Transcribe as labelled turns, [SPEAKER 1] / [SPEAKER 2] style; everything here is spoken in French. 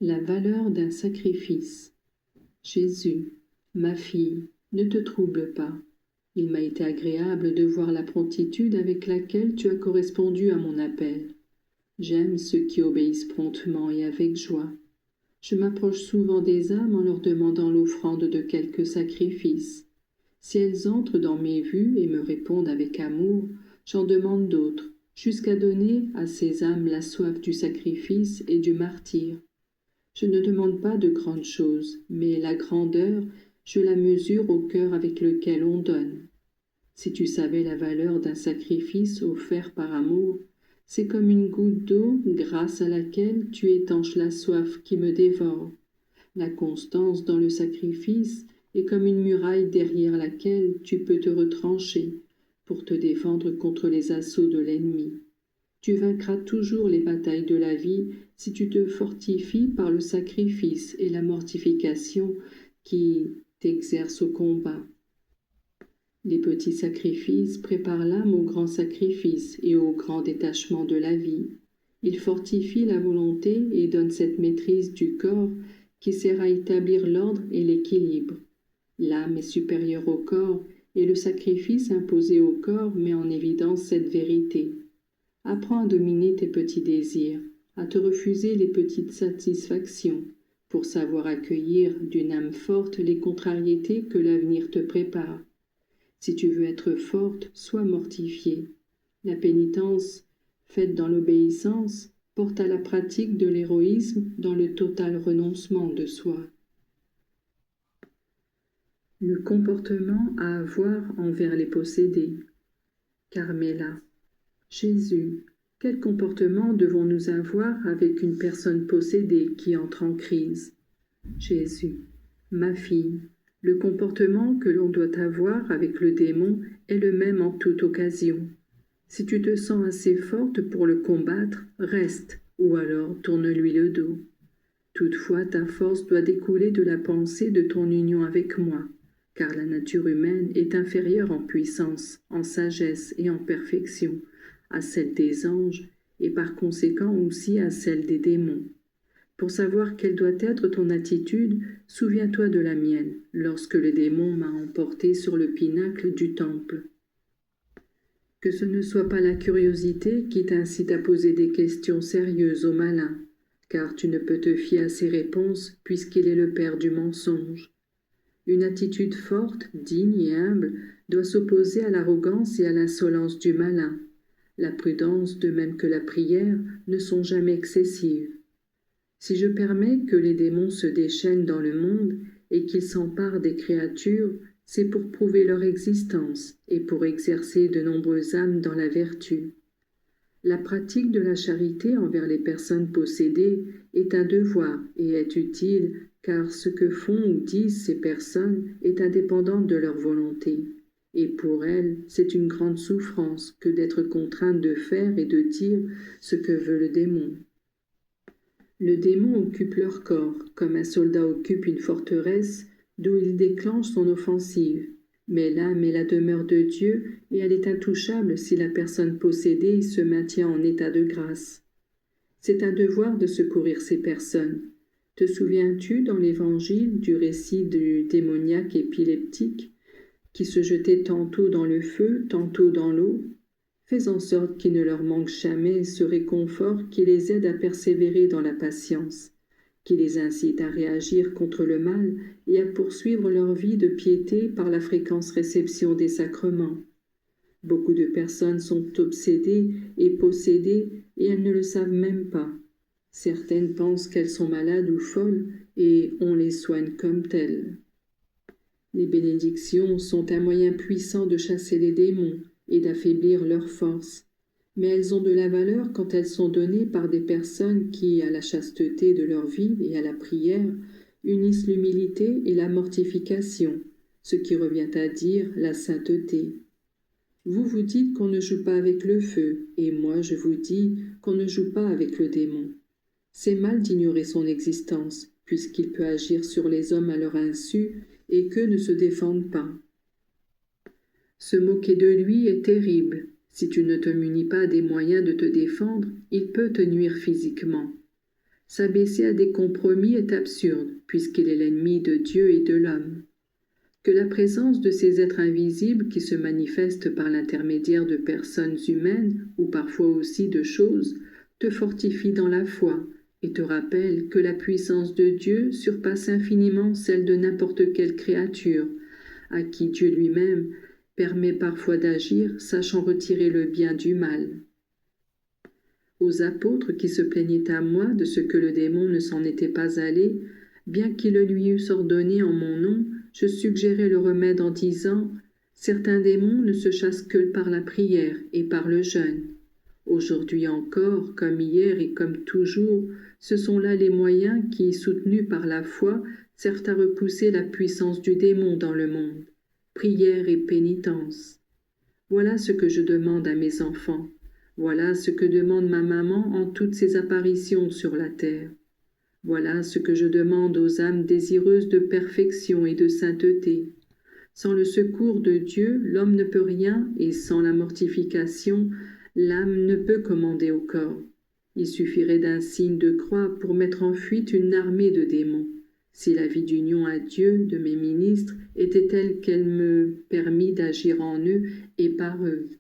[SPEAKER 1] La valeur d'un sacrifice. Jésus, ma fille, ne te trouble pas. Il m'a été agréable de voir la promptitude avec laquelle tu as correspondu à mon appel. J'aime ceux qui obéissent promptement et avec joie. Je m'approche souvent des âmes en leur demandant l'offrande de quelque sacrifice. Si elles entrent dans mes vues et me répondent avec amour, j'en demande d'autres, jusqu'à donner à ces âmes la soif du sacrifice et du martyre. Je ne demande pas de grandes choses, mais la grandeur, je la mesure au cœur avec lequel on donne. Si tu savais la valeur d'un sacrifice offert par amour, c'est comme une goutte d'eau grâce à laquelle tu étanches la soif qui me dévore. La constance dans le sacrifice est comme une muraille derrière laquelle tu peux te retrancher pour te défendre contre les assauts de l'ennemi. Tu vaincras toujours les batailles de la vie si tu te fortifies par le sacrifice et la mortification qui t'exercent au combat. Les petits sacrifices préparent l'âme au grand sacrifice et au grand détachement de la vie. Ils fortifient la volonté et donnent cette maîtrise du corps qui sert à établir l'ordre et l'équilibre. L'âme est supérieure au corps et le sacrifice imposé au corps met en évidence cette vérité. Apprends à dominer tes petits désirs, à te refuser les petites satisfactions, pour savoir accueillir d'une âme forte les contrariétés que l'avenir te prépare. Si tu veux être forte, sois mortifiée. La pénitence, faite dans l'obéissance, porte à la pratique de l'héroïsme dans le total renoncement de soi. Le comportement à avoir envers les possédés. Carmela. Jésus, quel comportement devons-nous avoir avec une personne possédée qui entre en crise? Jésus, ma fille, le comportement que l'on doit avoir avec le démon est le même en toute occasion. Si tu te sens assez forte pour le combattre, reste, ou alors tourne-lui le dos. Toutefois, ta force doit découler de la pensée de ton union avec moi, car la nature humaine est inférieure en puissance, en sagesse et en perfection à celle des anges et par conséquent aussi à celle des démons. Pour savoir quelle doit être ton attitude, souviens-toi de la mienne, lorsque le démon m'a emporté sur le pinacle du temple. Que ce ne soit pas la curiosité qui t'incite à poser des questions sérieuses au malin, car tu ne peux te fier à ses réponses puisqu'il est le père du mensonge. Une attitude forte, digne et humble doit s'opposer à l'arrogance et à l'insolence du malin. La prudence, de même que la prière, ne sont jamais excessives. Si je permets que les démons se déchaînent dans le monde et qu'ils s'emparent des créatures, c'est pour prouver leur existence et pour exercer de nombreuses âmes dans la vertu. La pratique de la charité envers les personnes possédées est un devoir et est utile car ce que font ou disent ces personnes est indépendant de leur volonté. Et pour elles, c'est une grande souffrance que d'être contrainte de faire et de dire ce que veut le démon. Le démon occupe leur corps, comme un soldat occupe une forteresse, d'où il déclenche son offensive. Mais l'âme est la demeure de Dieu et elle est intouchable si la personne possédée se maintient en état de grâce. C'est un devoir de secourir ces personnes. Te souviens-tu dans l'Évangile du récit du démoniaque épileptique qui se jetait tantôt dans le feu, tantôt dans l'eau? Fais en sorte qu'il ne leur manque jamais ce réconfort qui les aide à persévérer dans la patience, qui les incite à réagir contre le mal et à poursuivre leur vie de piété par la fréquente réception des sacrements. Beaucoup de personnes sont obsédées et possédées et elles ne le savent même pas. Certaines pensent qu'elles sont malades ou folles et on les soigne comme telles. Les bénédictions sont un moyen puissant de chasser les démons et d'affaiblir leur force, mais elles ont de la valeur quand elles sont données par des personnes qui, à la chasteté de leur vie et à la prière, unissent l'humilité et la mortification, ce qui revient à dire la sainteté. Vous vous dites qu'on ne joue pas avec le feu, et moi je vous dis qu'on ne joue pas avec le démon. C'est mal d'ignorer son existence, puisqu'il peut agir sur les hommes à leur insu et qu'eux ne se défendent pas. Se moquer de lui est terrible. Si tu ne te munis pas des moyens de te défendre, il peut te nuire physiquement. S'abaisser à des compromis est absurde, puisqu'il est l'ennemi de Dieu et de l'homme. Que la présence de ces êtres invisibles qui se manifestent par l'intermédiaire de personnes humaines ou parfois aussi de choses te fortifie dans la foi et te rappelle que la puissance de Dieu surpasse infiniment celle de n'importe quelle créature, à qui Dieu lui-même permet parfois d'agir, sachant retirer le bien du mal. Aux apôtres qui se plaignaient à moi de ce que le démon ne s'en était pas allé, bien qu'il le lui eusse ordonné en mon nom, je suggérais le remède en disant « Certains démons ne se chassent que par la prière et par le jeûne. Aujourd'hui encore, comme hier et comme toujours, ce sont là les moyens qui, soutenus par la foi, servent à repousser la puissance du démon dans le monde. Prière et pénitence. Voilà ce que je demande à mes enfants. Voilà ce que demande ma maman en toutes ses apparitions sur la terre. Voilà ce que je demande aux âmes désireuses de perfection et de sainteté. Sans le secours de Dieu, l'homme ne peut rien, et sans la mortification, l'âme ne peut commander au corps. Il suffirait d'un signe de croix pour mettre en fuite une armée de démons. Si la vie d'union à Dieu de mes ministres était telle qu'elle me permit d'agir en eux et par eux.